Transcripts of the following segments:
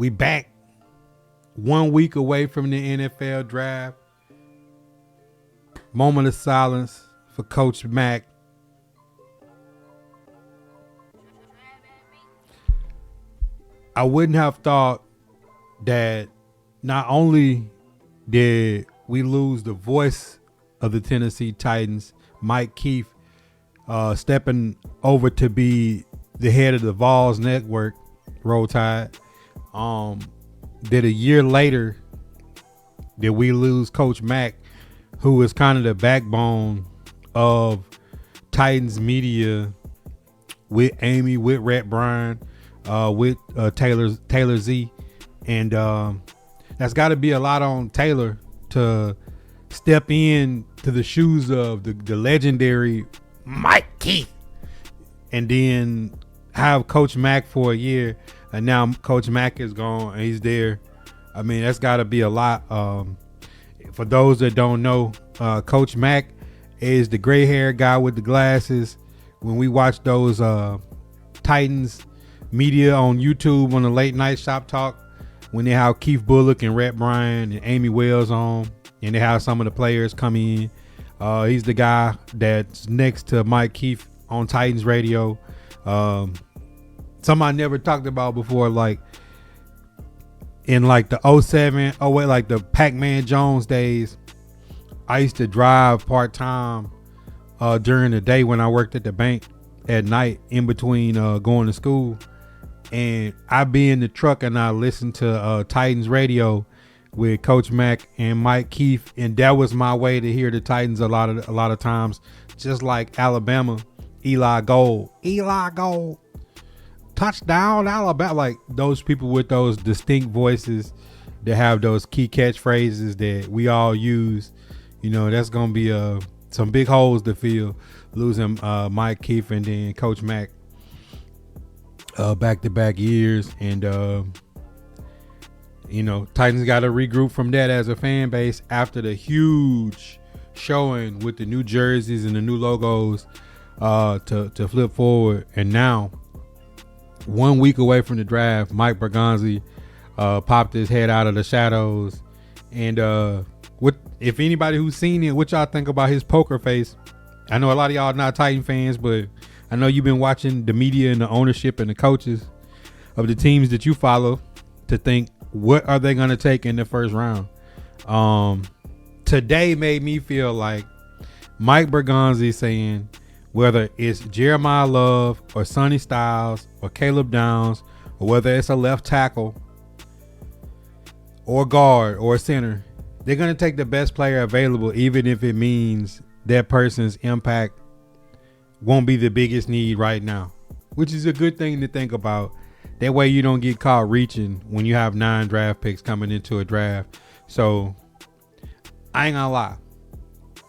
We back 1 week away from the NFL draft. Moment of silence for Coach Mack. I wouldn't have thought that not only did we lose the voice of the Tennessee Titans, Mike Keith, stepping over to be the head of the Vols Network, Roll Tide, that a year later that we lose Coach Mack, who is kind of the backbone of Titans media with Amy, with Rhett Bryan, with Taylor Z. And that's got to be a lot on Taylor to step in to the shoes of the legendary Mike Keith and then have Coach Mack for a year. And now Coach Mack is gone and he's there. I mean, that's got to be a lot. For those that don't know, Coach Mack is the gray haired guy with the glasses. When we watch those Titans media on YouTube on the late night shop talk, when they have Keith Bullock and Rhett Bryan and Amy Wells on, and they have some of the players come in, he's the guy that's next to Mike Keith on Titans radio. Something I never talked about before, like in like the 07, like the Pac-Man Jones days, I used to drive part-time during the day when I worked at the bank at night in between going to school. And I'd be in the truck and I listened to Titans radio with Coach Mack and Mike Keith. And that was my way to hear the Titans a lot of times, just like Alabama, Eli Gold, touchdown Alabama, like those people with those distinct voices that have those key catchphrases that we all use. You know, that's going to be some big holes to fill, losing Mike Keith and then Coach Mack back-to-back years. And Titans got to regroup from that as a fan base after the huge showing with the new jerseys and the new logos to flip forward. And now 1 week away from the draft, Mike Borgonzi popped his head out of the shadows. And what if anybody who's seen it, what y'all think about his poker face? I know a lot of y'all are not Titan fans, but I know you've been watching the media and the ownership and the coaches of the teams that you follow to think, what are they going to take in the first round? Today made me feel like Mike Borgonzi saying, whether it's Jeremiah Love or Sonny Styles or Caleb Downs, or whether it's a left tackle or guard or a center, they're going to take the best player available, even if it means that person's impact won't be the biggest need right now, which is a good thing to think about. That way you don't get caught reaching when you have 9 draft picks coming into a draft. So I ain't gonna lie.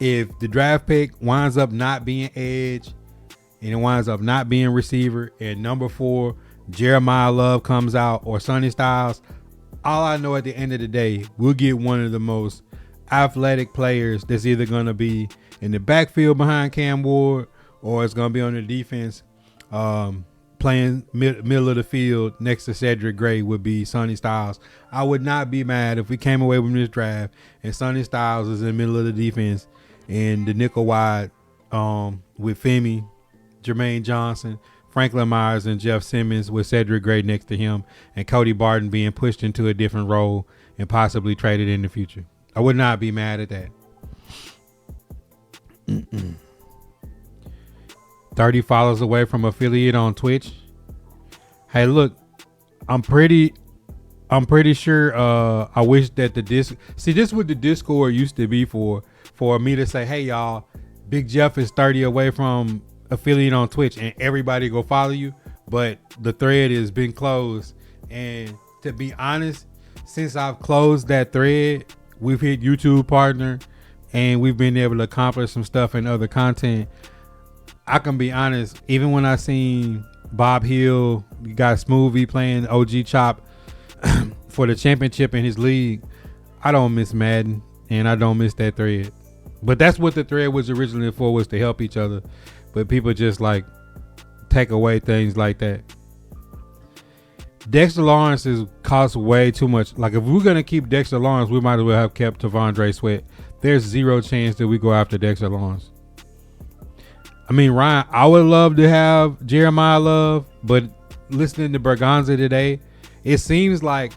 If the draft pick winds up not being edge and it winds up not being receiver, and number 4, Jeremiah Love comes out or Sonny Styles, all I know at the end of the day, we'll get one of the most athletic players that's either going to be in the backfield behind Cam Ward or it's going to be on the defense playing middle of the field next to Cedric Gray would be Sonny Styles. I would not be mad if we came away from this draft and Sonny Styles is in the middle of the defense and the nickel wide with Femi, Jermaine Johnson, Franklin Myers, and Jeff Simmons with Cedric Gray next to him and Cody Barton being pushed into a different role and possibly traded in the future. I would not be mad at that. 30 followers away from affiliate on Twitch. Hey, look, I'm pretty sure I wish that this is what the Discord used to be for me to say, hey y'all, Big Jeff is 30 away from affiliate on Twitch and everybody go follow you. But the thread has been closed, and to be honest, since I've closed that thread, we've hit YouTube partner and we've been able to accomplish some stuff in other content. I can be honest, even when I seen Bob Hill, you got Smoothie playing OG Chop for the championship in his league, I don't miss Madden and I don't miss that thread. But that's what the thread was originally for, was to help each other. But people just take away things like that. Dexter Lawrence is costs way too much. Like if we're gonna keep Dexter Lawrence, we might as well have kept Tavondre Sweat. There's zero chance that we go after Dexter Lawrence. I mean, Ryan, I would love to have Jeremiah Love, but listening to Borgonzi today, it seems like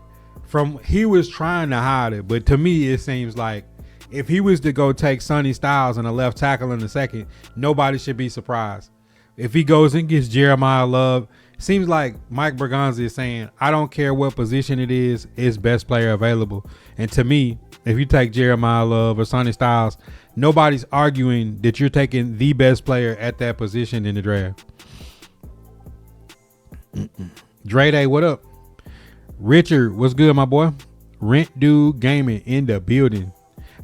he was trying to hide it, but to me it seems like if he was to go take Sonny Styles and a left tackle in the second, nobody should be surprised. If he goes and gets Jeremiah Love, seems like Mike Borgonzi is saying, I don't care what position it is, it's best player available. And to me, if you take Jeremiah Love or Sonny Styles, nobody's arguing that you're taking the best player at that position in the draft. Dre Day, what up? Richard, what's good, my boy? Rent Dude Gaming in the building.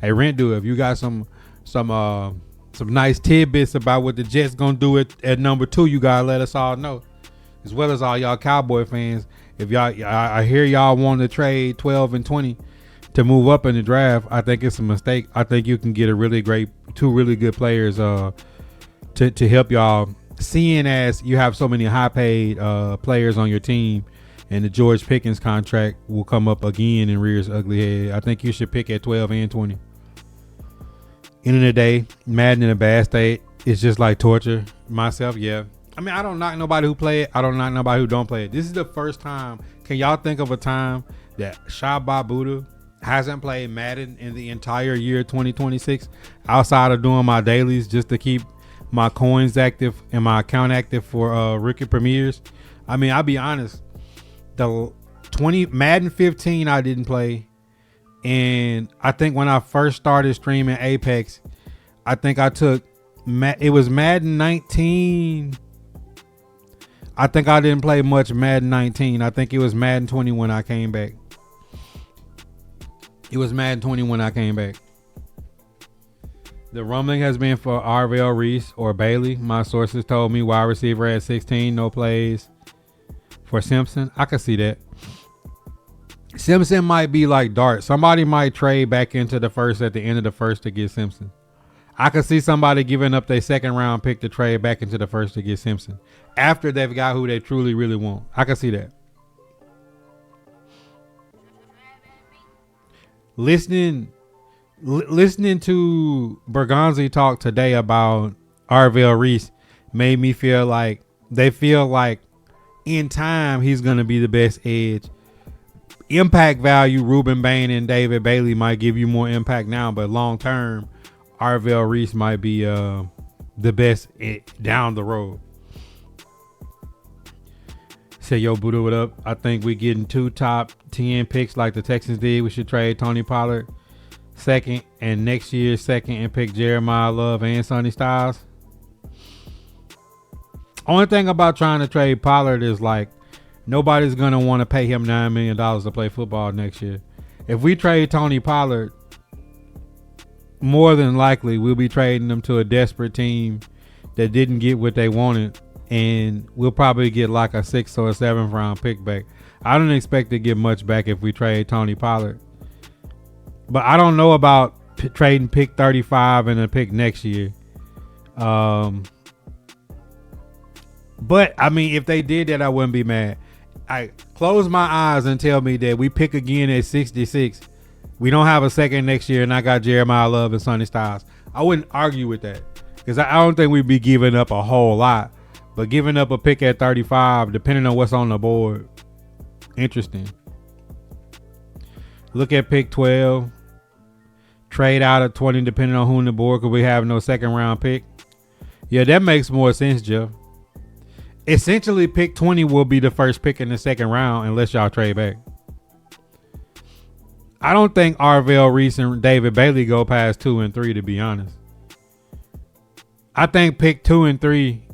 Hey, Rent Dude, if you got some nice tidbits about what the Jets gonna do at number 2, you gotta let us all know, as well as all y'all Cowboy fans. If I hear y'all want to trade 12 and 20 to move up in the draft, I think it's a mistake. I think you can get two really good players to help y'all. Seeing as you have so many high paid players on your team, and the George Pickens contract will come up again and rear its ugly head, I think you should pick at 12 and 20. End of the day, Madden in a bad state, it's just like torture. Myself, yeah. I mean, I don't knock nobody who play it. I don't knock nobody who don't play it. This is the first time. Can y'all think of a time that Shabba Buddha hasn't played Madden in the entire year 2026 outside of doing my dailies just to keep my coins active and my account active for rookie premieres? I mean, I'll be honest. The Madden 15 I didn't play. And I think when I first started streaming Apex, I think I took, it was Madden 19. I think I didn't play much Madden 19. I think it was Madden 20 when I came back. It was Madden 20 when I came back. The rumbling has been for Arvell Reese or Bailey. My sources told me wide receiver at 16, no plays for Simpson. I could see that. Simpson might be like Dart. Somebody might trade back into the first at the end of the first to get Simpson. I could see somebody giving up their second round pick to trade back into the first to get Simpson after they've got who they truly, really want. I can see that. Listening to Borgonzi talk today about Arvell Reese made me feel like they feel like in time he's going to be the best edge. Impact value, Ruben Bain and David Bailey might give you more impact now, but long term, Arvell Reese might be the best down the road. Say, yo, Buddha, what up? I think we getting 2 top 10 picks like the Texans did. We should trade Tony Pollard second and next year's second and pick Jeremiah Love and Sonny Styles. Only thing about trying to trade Pollard is like nobody's going to want to pay him $9 million to play football next year. If we trade Tony Pollard, more than likely we'll be trading them to a desperate team that didn't get what they wanted, and we'll probably get like a 6th or a 7th round pick back. I don't expect to get much back if we trade Tony Pollard. But I don't know about trading pick 35 and a pick next year. But, I mean, if they did that, I wouldn't be mad. I close my eyes and tell me that we pick again at 66. We don't have a second next year, and I got Jeremiah Love and Sonny Styles. I wouldn't argue with that because I don't think we'd be giving up a whole lot. But giving up a pick at 35, depending on what's on the board, interesting. Look at pick 12. Trade out at 20 depending on who on the board because we have no second round pick. Yeah, that makes more sense, Jeff. Essentially, pick 20 will be the first pick in the second round unless y'all trade back. I don't think Arvell Reese and David Bailey go past 2 and 3, to be honest. I think pick 2 and 3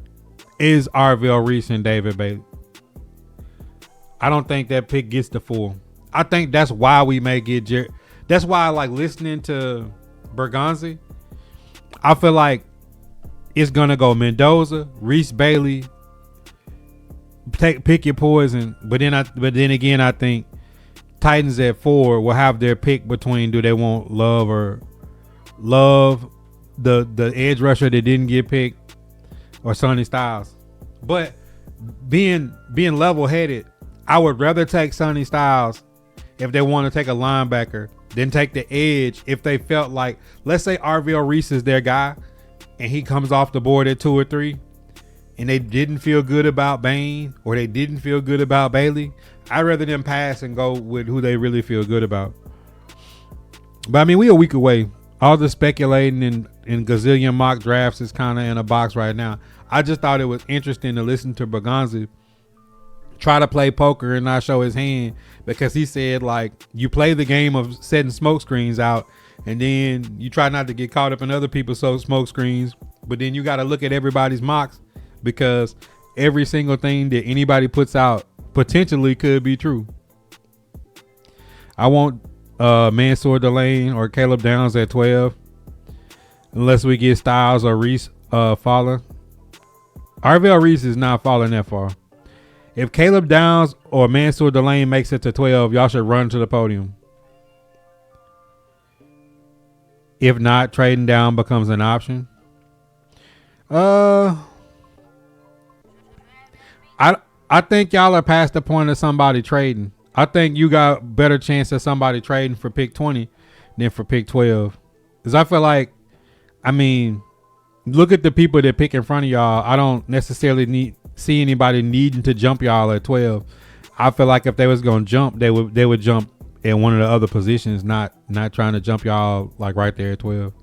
is Arvell Reese and David Bailey. I don't think that pick gets to 4. I think that's why we may get that's why I like listening to Borgonzi. I feel like it's gonna go Mendoza, Reese Bailey. Pick your poison, but then again, I think Titans at 4 will have their pick between do they want Love the edge rusher that didn't get picked or Sonny Styles. But being level headed, I would rather take Sonny Styles if they want to take a linebacker than take the edge if they felt like, let's say Arvell Reese is their guy and he comes off the board at 2 or 3 and they didn't feel good about Bain or they didn't feel good about Bailey. I'd rather them pass and go with who they really feel good about. But I mean, we a week away. All the speculating and gazillion mock drafts is kind of in a box right now. I just thought it was interesting to listen to Borgonzi try to play poker and not show his hand, because he said, like, you play the game of setting smoke screens out and then you try not to get caught up in other people's smoke screens, but then you got to look at everybody's mocks, because every single thing that anybody puts out potentially could be true. I want Mansour Delane or Caleb Downs at 12 unless we get Styles or Reese falling. Arvell Reese is not falling that far. If Caleb Downs or Mansour Delane makes it to 12, y'all should run to the podium. If not, trading down becomes an option. I think y'all are past the point of somebody trading. I think you got better chance of somebody trading for pick 20 than for pick 12. Because I feel like, I mean, look at the people that pick in front of y'all. I don't necessarily see anybody needing to jump y'all at 12. I feel like if they was gonna jump, they would jump in one of the other positions, not trying to jump y'all like right there at 12.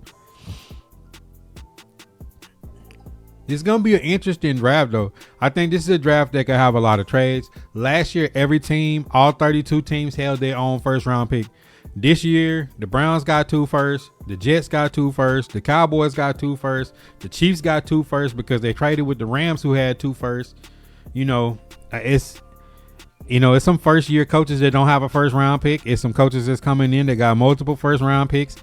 It's gonna be an interesting draft though. I think this is a draft that could have a lot of trades. Last year, every team, all 32 teams held their own first round pick. This year, the Browns got 2 first, the Jets got 2 first, the Cowboys got 2 first, the Chiefs got 2 first because they traded with the Rams who had 2 first. It's some first year coaches that don't have a first round pick. It's some coaches that's coming in that got multiple first round picks.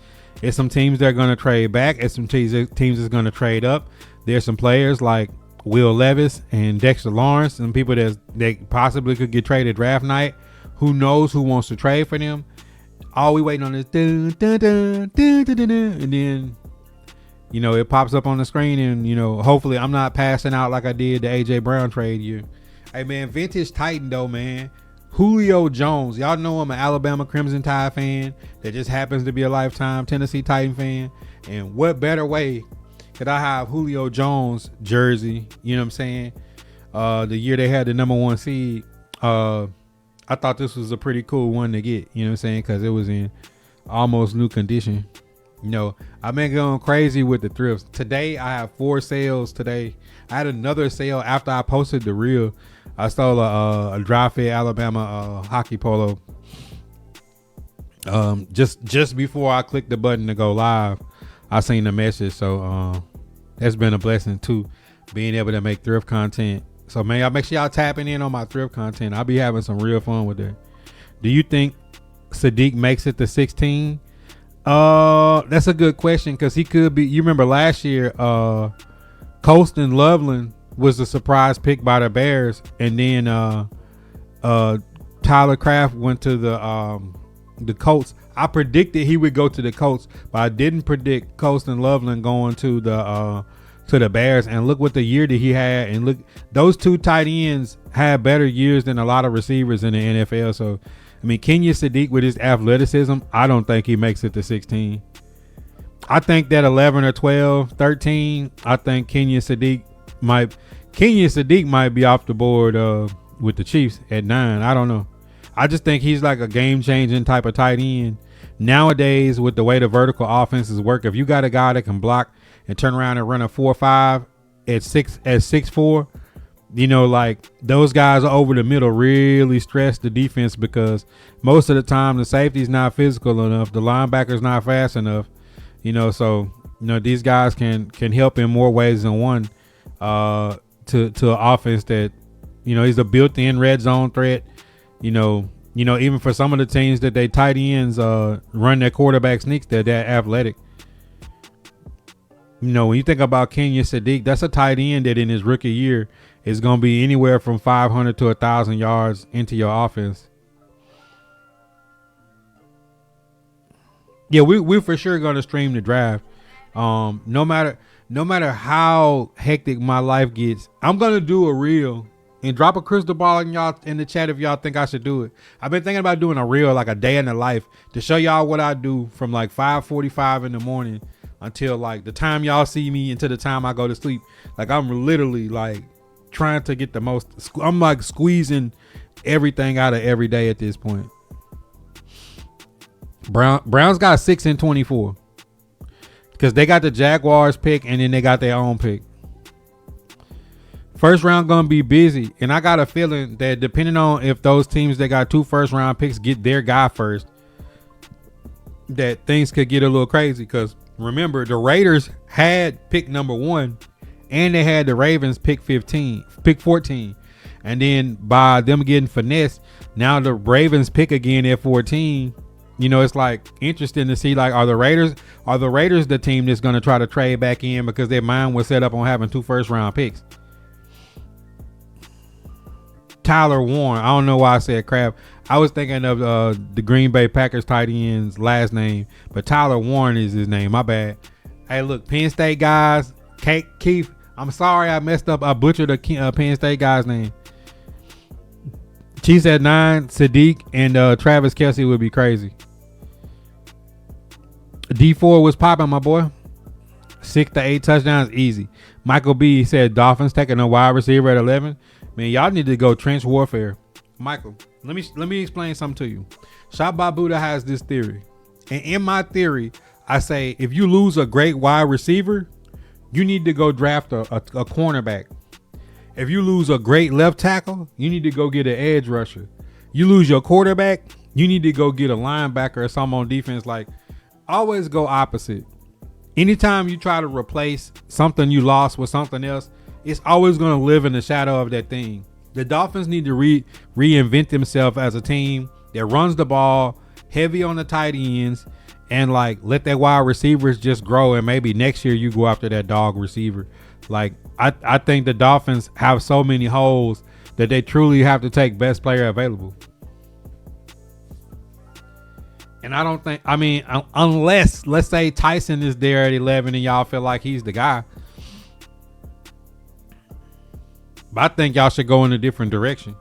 It's some teams that are going to trade back. It's some teams that's going to trade up. There's some players like Will Levis and Dexter Lawrence and people that they possibly could get traded draft night. Who knows who wants to trade for them? All we waiting on is dun, dun, dun, dun, dun, dun, dun, and then it pops up on the screen, and hopefully I'm not passing out like I did the AJ Brown trade year. Hey man, vintage Titan though, man. Julio Jones, y'all know I'm an Alabama Crimson Tide fan that just happens to be a lifetime Tennessee Titan fan, and what better way could I have Julio Jones jersey? You know what I'm saying? The year they had the number 1 seed. I thought this was a pretty cool one to get, you know what I'm saying? Because it was in almost new condition. I've been going crazy with the thrifts. Today, I have 4 sales today. I had another sale after I posted the reel. I stole a dry fit Alabama hockey polo. Just before I clicked the button to go live, I seen the message. So that's been a blessing too, being able to make thrift content. So man, y'all make sure y'all tapping in on my thrift content. I'll be having some real fun with that. Do you think Sadiq makes it to 16? That's a good question, because he could be. You remember last year, Colston Loveland was the surprise pick by the Bears, and then Tyler Kraft went to the Colts. I predicted he would go to the Colts, but I didn't predict Colston Loveland going to the Bears. And look what the year that he had, and look, those 2 tight ends had better years than a lot of receivers in the NFL. So I mean, Kenya Sadiq with his athleticism, I don't think he makes it to 16. I think that 11 or 12, 13, I think Kenya Sadiq might be off the board with the Chiefs at 9. I don't know. I just think he's like a game-changing type of tight end. Nowadays, with the way the vertical offenses work, if you got a guy that can block and turn around and run a 4.5 at 6'4", like those guys over the middle really stress the defense, because most of the time the safety's not physical enough, the linebacker's not fast enough, so these guys can help in more ways than one to an offense that he's a built-in red zone threat. Even for some of the teams that they tight ends run their quarterback sneaks, they're that athletic. When you think about Kenya Sadiq, that's a tight end that in his rookie year is going to be anywhere from 500 to 1,000 yards into your offense. Yeah, we're for sure going to stream the draft. No matter how hectic my life gets, I'm going to do a reel And drop a crystal ball in the chat if y'all think I should do it. I've been thinking about doing a reel, like a day in the life, to show y'all what I do from like 5:45 in the morning until like the time y'all see me until the time I go to sleep. Like I'm literally like trying to get the most. I'm like squeezing everything out of every day at this point. Browns got 6-24 because they got the Jaguars pick and then they got their own pick. First round gonna be busy, and I got a feeling that depending on if those teams that got 2 first round picks get their guy first, that things could get a little crazy. Because remember, the Raiders had pick number 1, and they had the Ravens pick 14, and then by them getting finessed, now the Ravens pick again at 14. You know, it's like interesting to see, like, are the Raiders the team that's gonna try to trade back in because their mind was set up on having 2 first round picks. Tyler Warren. I don't know why I said crap. I was thinking of the Green Bay Packers tight end's last name, but Tyler Warren is his name. My bad. Hey, look, Penn State guys. Keith, I'm sorry I messed up. I butchered a Penn State guy's name. Chiefs at 9. Sadiq and Travis Kelce would be crazy. D4 was popping, my boy. 6 to 8 touchdowns, easy. Michael B said Dolphins taking a wide receiver at 11. Man, y'all need to go trench warfare. Michael, let me explain something to you. Shop Buddha has this theory. And in my theory, I say if you lose a great wide receiver, you need to go draft a cornerback. If you lose a great left tackle, you need to go get an edge rusher. You lose your quarterback, you need to go get a linebacker or something on defense. Like, always go opposite. Anytime you try to replace something you lost with something else, it's always going to live in the shadow of that thing. The Dolphins need to reinvent themselves as a team that runs the ball, heavy on the tight ends, and like let their wide receivers just grow. And maybe next year you go after that dog receiver. Like I think the Dolphins have so many holes that they truly have to take best player available. And I don't think, I mean, unless let's say Tyson is there at 11 and y'all feel like he's the guy. But I think y'all should go in a different direction.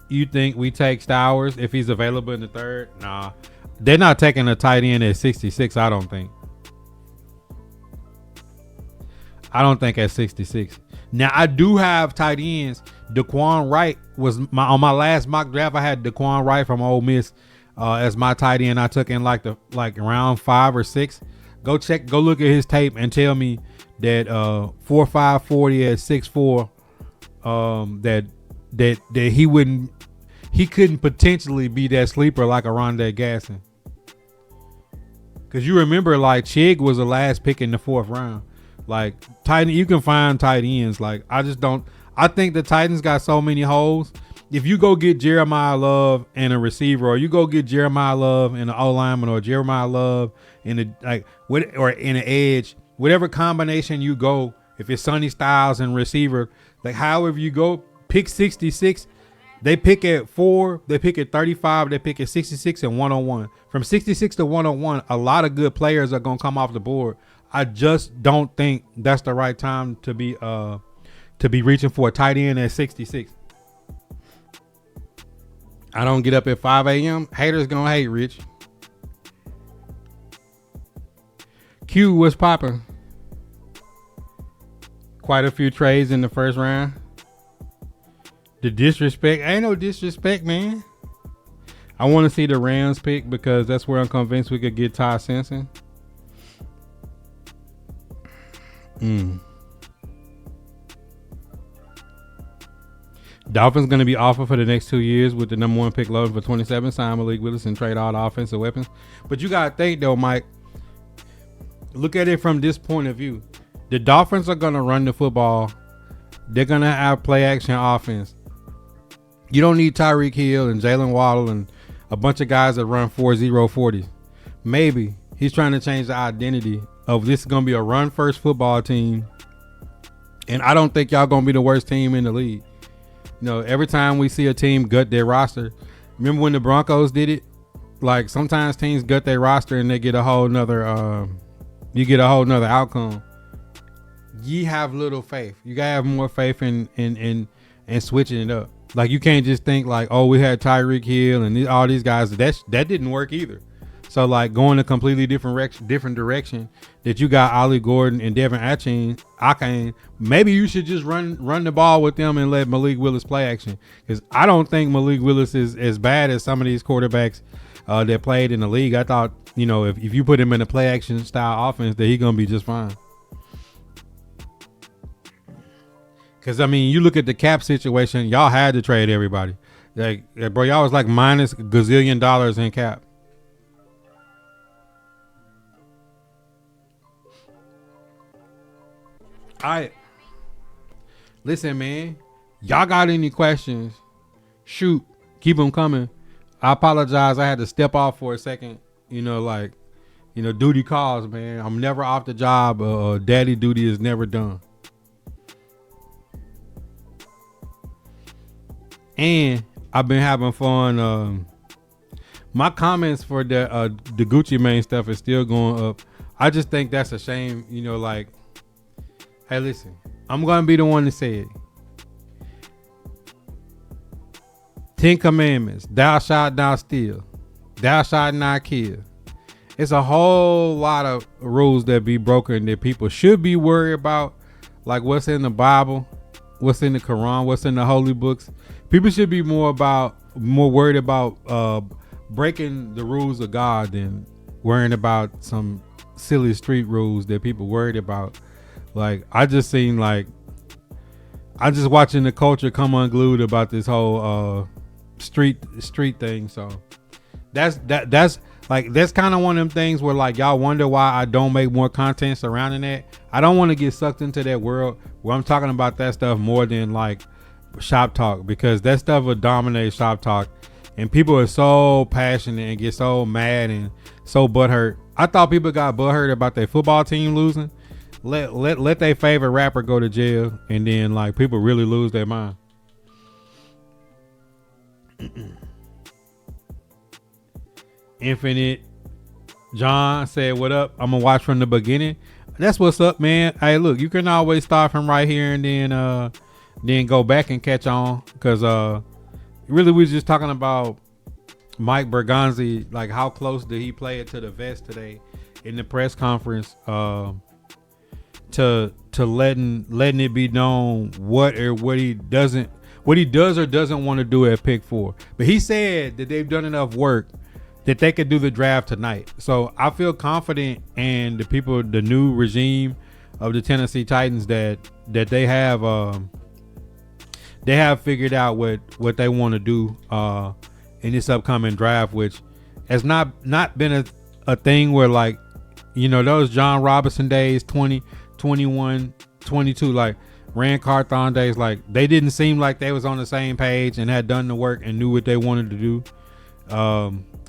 You think we take Stowers if he's available in the 3rd? Nah. They're not taking a tight end at 66, I don't think. I don't think at 66. Now, I do have tight ends. Daquan Wright was on my last mock draft. I had Daquan Wright from Ole Miss as my tight end. I took in like round 5 or 6. Go look at his tape and tell me that 4.5 40 at 6'4", that he couldn't potentially be that sleeper like a Rondé Gasson. Cause you remember like Chig was the last pick in the 4th round. Like you can find tight ends. Like I think the Titans got so many holes. If you go get Jeremiah Love and a receiver, or you go get Jeremiah Love and an O lineman, or Jeremiah Love and in an edge, whatever combination you go, if it's Sonny Styles and receiver, like however you go, pick 66. They pick at 4, they pick at 35, they pick at 66 and 101. From 66 to 101, a lot of good players are gonna come off the board. I just don't think that's the right time to be reaching for a tight end at 66. I don't get up at 5 a.m. Haters gonna hate, Rich. Q was popping. Quite a few trades in the 1st round. The disrespect, ain't no disrespect, man. I want to see the Rams pick because that's where I'm convinced we could get Ty Simpson. Dolphins going to be offered for the next 2 years with the number 1 pick loaded for 27. Sign Malik Willis and trade all the offensive weapons. But you got to think, though, Mike, look at it from this point of view. The Dolphins are going to run the football. They're going to have play action offense. You don't need Tyreek Hill and Jalen Waddle and a bunch of guys that run 4.0 Maybe he's trying to change the identity of this is going to be a run-first football team. And I don't think y'all going to be the worst team in the league. You know, every time we see a team gut their roster, remember when the Broncos did it? Like sometimes teams gut their roster and they get a whole nother, you get a whole nother outcome. ye have little faith. You gotta have more faith in switching it up. Like you can't just think like, oh, we had Tyreek Hill and all these guys. That didn't work either. So like going a completely different direction. That you got Ollie Gordon and Devin Achane. Maybe you should just run the ball with them and let Malik Willis play action. Because I don't think Malik Willis is as bad as some of these quarterbacks that played in the league. I thought, if you put him in a play action style offense, that he's gonna be just fine. Because, I mean, you look at the cap situation, y'all had to trade everybody. Like, bro, y'all was like minus gazillion dollars in cap. All right. Listen, man. Y'all got any questions? Shoot. Keep them coming. I apologize. I had to step off for a second. Duty calls, man. I'm never off the job. Daddy duty is never done. And I've been having fun. My comments for the Gucci Mane stuff is still going up. I just think that's a shame. Hey, listen, I'm gonna be the one to say it. 10 Commandments: Thou shalt not steal, thou shalt not kill. It's a whole lot of rules that be broken that people should be worried about, like what's in the Bible, what's in the Quran, what's in the holy books. People should be more worried about breaking the rules of God than worrying about some silly street rules that people worried about. Like I just watching the culture come unglued about this whole street thing. So that's kind of one of them things where like y'all wonder why I don't make more content surrounding that. I don't want to get sucked into that world where I'm talking about that stuff more than like shop talk, because that stuff will dominate shop talk and people are so passionate and get so mad and so butthurt. I thought people got butthurt about their football team losing. Let their favorite rapper go to jail and then like people really lose their mind. Infinite John said, what up? I'm gonna watch from the beginning. That's what's up, man. Hey, look, you can always start from right here and then go back and catch on, because really we was just talking about Mike Borgonzi, like how close did he play it to the vest today in the press conference, to letting it be known what he does or doesn't want to do at pick 4. But he said that they've done enough work that they could do the draft tonight. So I feel confident in the new regime of the Tennessee Titans that they have figured out what they want to do in this upcoming draft, which has not been a thing where like, those John Robinson days, 20, 21, 22, like Rand Carthon days, like they didn't seem like they was on the same page and had done the work and knew what they wanted to do,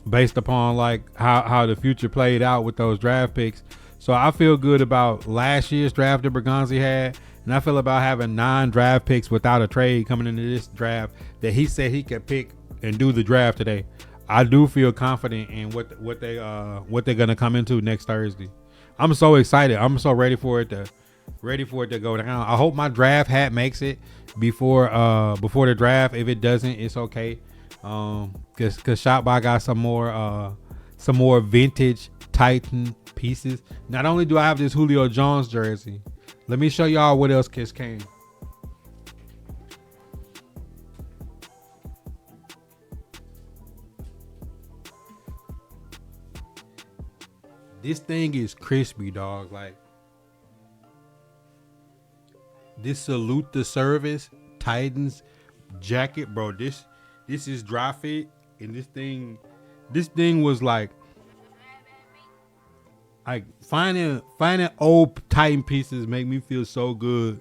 based upon like how the future played out with those draft picks. So I feel good about last year's draft that Borgonzi had, and I feel about having 9 draft picks without a trade coming into this draft that he said he could pick and do the draft today. I do feel confident in what they're gonna come into next Thursday. I'm so excited. I'm so ready for it to go down. I hope my draft hat makes it before the draft. If it doesn't, it's okay. Cause Shopbot got some more vintage Titan pieces. Not only do I have this Julio Jones jersey, let me show y'all what else just came. This thing is crispy, dog. Like this salute the service Titans jacket, bro. This is dry fit, and this thing was like finding old Titan pieces make me feel so good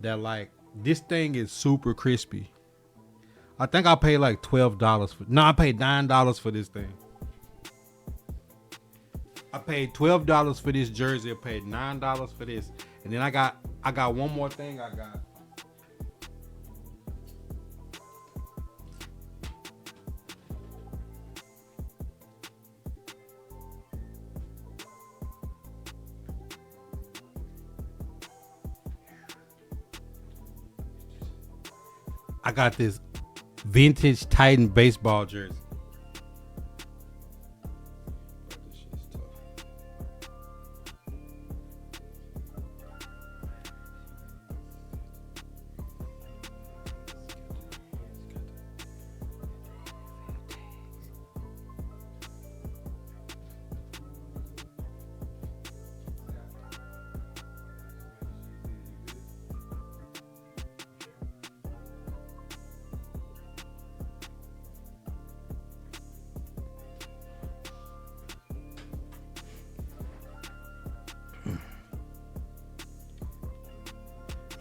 that like this thing is super crispy. I think I paid like $12 for. No, I paid $9 for this thing. I paid $12 for this jersey. I paid $9 for this, and then I got one more thing. I got. I got this vintage Titan baseball jersey. This shit's tough.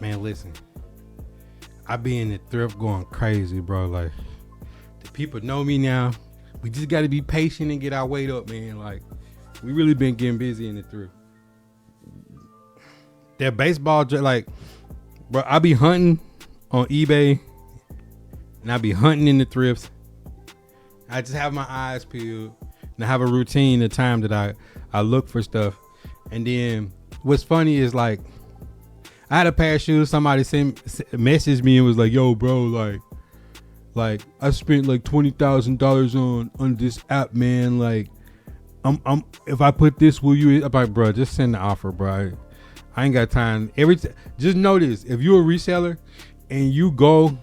Man, listen. I be in the thrift going crazy, bro. Like, the people know me now. We just got to be patient and get our weight up, man. Like, we really been getting busy in the thrift. That baseball, like, bro, I be hunting on eBay, and I be hunting in the thrifts. I just have my eyes peeled, and I have a routine, the time that I look for stuff. And then what's funny is, like, I had a pair of shoes. Somebody messaged me and was like, "Yo, bro, like I spent like $20,000 on this app, man. Like, I'm if I put this, will you?" I'm like, "Bro, just send the offer, bro. I ain't got time." Just notice, if you're a reseller and you go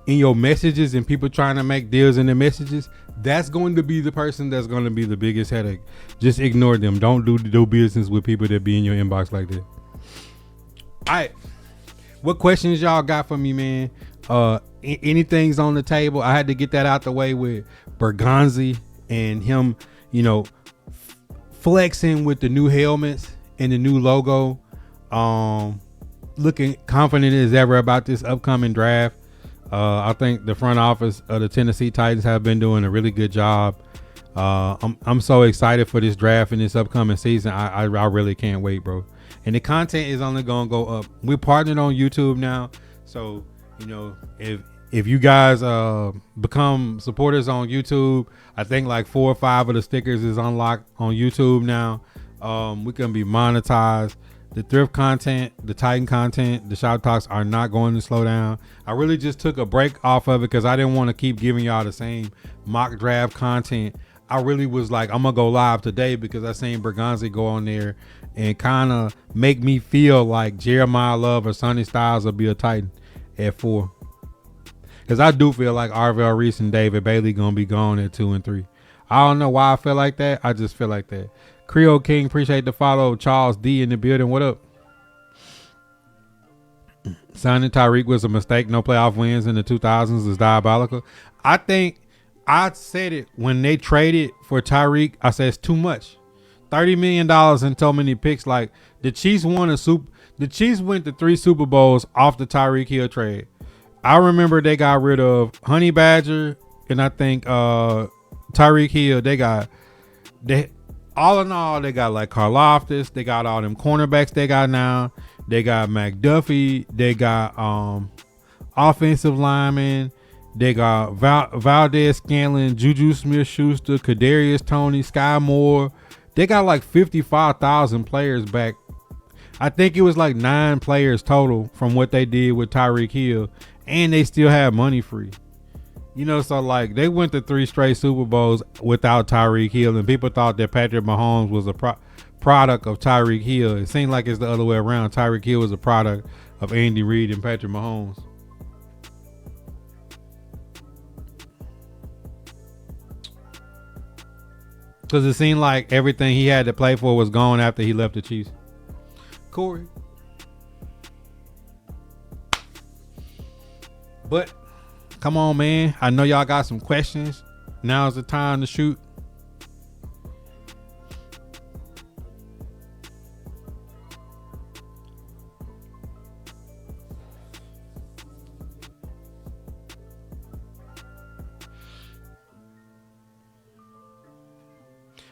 in your messages and people trying to make deals in the messages, that's going to be the person that's going to be the biggest headache. Just ignore them. Don't do business with people that be in your inbox like that. All right, what questions y'all got for me, man? Anything's on the table. I had to get that out the way with Borgonzi and him, flexing with the new helmets and the new logo. Looking confident as ever about this upcoming draft. I think the front office of the Tennessee Titans have been doing a really good job. I'm so excited for this draft and this upcoming season. I really can't wait, bro. And the content is only gonna go up. We're partnered on YouTube now, so if you guys become supporters on YouTube, I think like 4 or 5 of the stickers is unlocked on YouTube now. We can be monetized. The thrift content, the Titan content, the shop talks are not going to slow down. I really just took a break off of it because I didn't want to keep giving y'all the same mock draft content. I really was like, I'm gonna go live today because I seen Borgonzi go on there and kind of make me feel like Jeremiah Love or Sonny Styles will be a Titan at 4. Because I do feel like Arvell Reese and David Bailey gonna be gone at 2 and 3. I don't know why I feel like that. I just feel like that. Creole King, appreciate the follow. Charles D in the building. What up? Signing Tyreek was a mistake. No playoff wins in the 2000s is diabolical. I think I said it when they traded for Tyreek. I said it's too much. $30 million and so many picks. Like, the Chiefs the Chiefs went to 3 Super Bowls off the Tyreek Hill trade. I remember they got rid of Honey Badger and I think Tyreek Hill. All in all, they got like Karlaftis. They got all them cornerbacks they got now. They got McDuffie. They got offensive linemen. They got Valdez Scanlon, Juju Smith-Schuster, Kadarius Toney, Sky Moore. They got like 55,000 players back. I think it was like 9 players total from what they did with Tyreek Hill, and they still had money free. So like they went to 3 straight Super Bowls without Tyreek Hill, and people thought that Patrick Mahomes was a product of Tyreek Hill. It seemed like it's the other way around. Tyreek Hill was a product of Andy Reid and Patrick Mahomes. Because it seemed like everything he had to play for was gone after he left the Chiefs. Corey. But come on, man. I know y'all got some questions. Now's the time to shoot.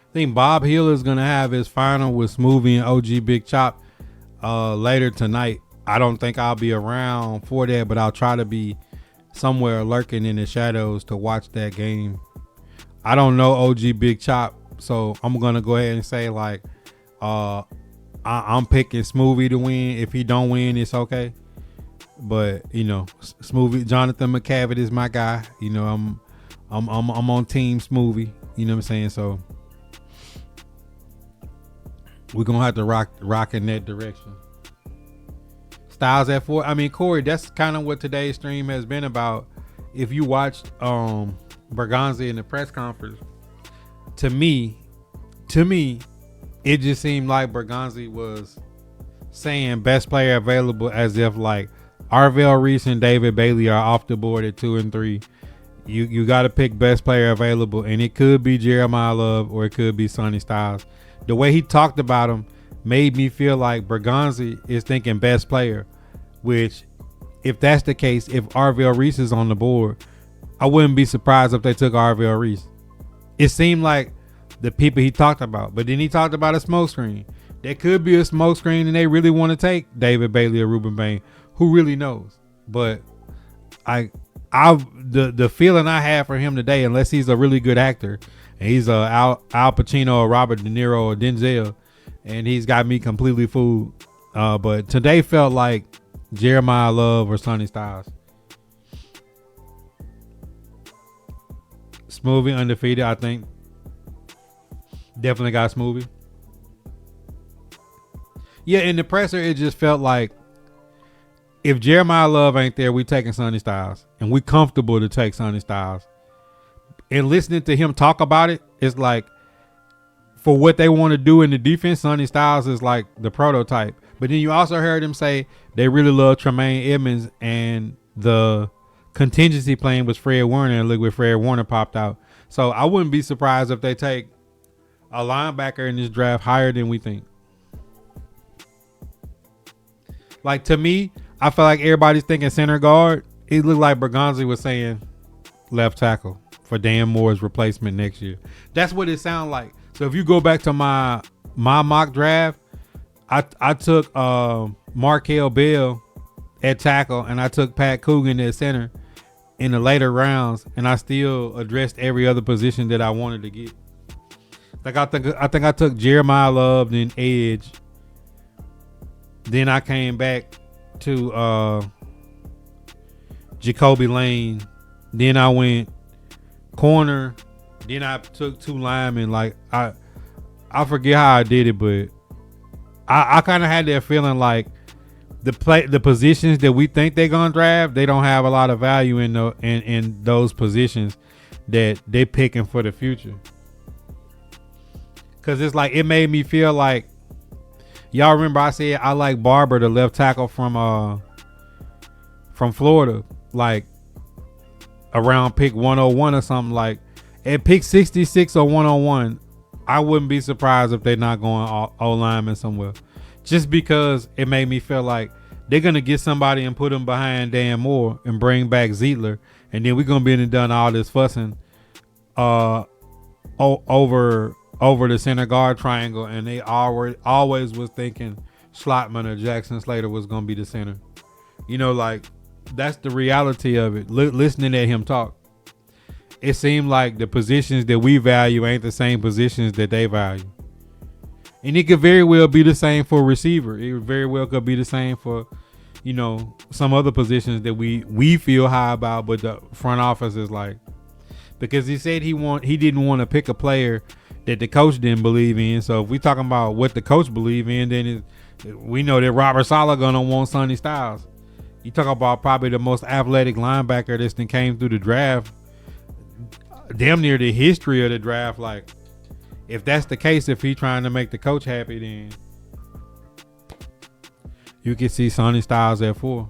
I think Bob Hill is going to have his final with Smoothie and OG Big Chop later tonight. I don't think I'll be around for that, but I'll try to be somewhere lurking in the shadows to watch that game. I don't know OG Big Chop, so I'm going to go ahead and say like I'm picking Smoothie to win. If he don't win, it's okay. But Smoothie Jonathan McCavitt is my guy. I'm on Team Smoothie. You know what I'm saying? So we're gonna have to rock in that direction. Styles at 4. I mean, Corey, that's kind of what today's stream has been about. If you watched Borgonzi in the press conference, to me, it just seemed like Borgonzi was saying best player available as if like Arvell Reese and David Bailey are off the board at 2 and 3. You got to pick best player available, and it could be Jeremiah Love or it could be Sonny Styles. The way he talked about him made me feel like Borgonzi is thinking best player, which if that's the case, if Arvell Reese is on the board, I wouldn't be surprised if they took Arvell Reese. It seemed like the people he talked about, but then he talked about a smokescreen. There could be a smokescreen and they really want to take David Bailey or Ruben Bain. Who really knows? But the feeling I have for him today, unless he's a really good actor, and he's Al Pacino or Robert De Niro or Denzel, and he's got me completely fooled. But today felt like Jeremiah Love or Sonny Styles. Smoothie undefeated, I think. Definitely got Smoothie. Yeah, in the presser, it just felt like if Jeremiah Love ain't there, we taking Sonny Styles, and we comfortable to take Sonny Styles. And listening to him talk about it, it's like for what they want to do in the defense, Sonny Styles is like the prototype. But then you also heard him say they really love Tremaine Edmonds, and the contingency plan was Fred Warner, and look where Fred Warner popped out. So I wouldn't be surprised if they take a linebacker in this draft higher than we think. Like, to me, I feel like everybody's thinking center guard. It looked like Borgonzi was saying left tackle for Dan Moore's replacement next year. That's what it sounded like. So if you go back to my mock draft, I took Markel Bell at tackle, and I took Pat Coogan at center in the later rounds, and I still addressed every other position that I wanted to get. Like I think I took Jeremiah Love, then edge. Then I came back to Jacoby Lane. Then I went corner. Then I took 2 linemen. Like I forget how I did it, but I kind of had that feeling like the positions that we think they're gonna draft, they don't have a lot of value in those positions that they're picking for the future. Cause it's like, it made me feel like, y'all remember I said I like Barber, the left tackle from Florida, like around pick 101 or something. Like at pick 66 or 101, I wouldn't be surprised if they're not going O-lineman somewhere. Just because it made me feel like they're going to get somebody and put them behind Dan Moore and bring back Zietler. And then we're going to be done all this fussing over the center guard triangle. And they always was thinking Schlottman or Jackson Slater was going to be the center. Like that's the reality of it. Listening at him talk, it seemed like the positions that we value ain't the same positions that they value. And it could very well be the same for receiver. It very well could be the same for, some other positions that we feel high about, but the front office is like, because he said he didn't want to pick a player that the coach didn't believe in. So if we talking about what the coach believe in, then we know that Robert Saleh gonna want Sonny Styles. You talk about probably the most athletic linebacker that came through the draft, damn near the history of the draft. Like, if that's the case, if he trying to make the coach happy, then you can see Sonny Styles at 4.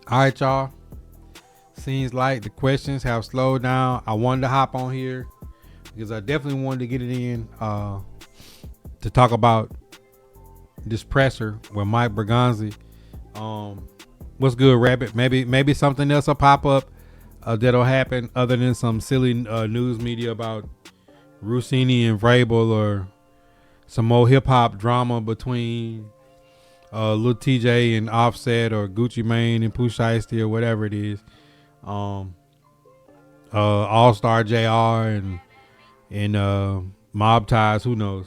All right, y'all. Seems like the questions have slowed down. I wanted to hop on here because I definitely wanted to get it in to talk about this presser with Mike Borgonzi What's good, Rabbit? Maybe something else will pop up that'll happen other than some silly news media about Rossini and Vrabel, or some more hip hop drama between Lil TJ and Offset, or Gucci Mane and Pooh Shiesty, or whatever it is. All Star JR and Mob Ties. Who knows?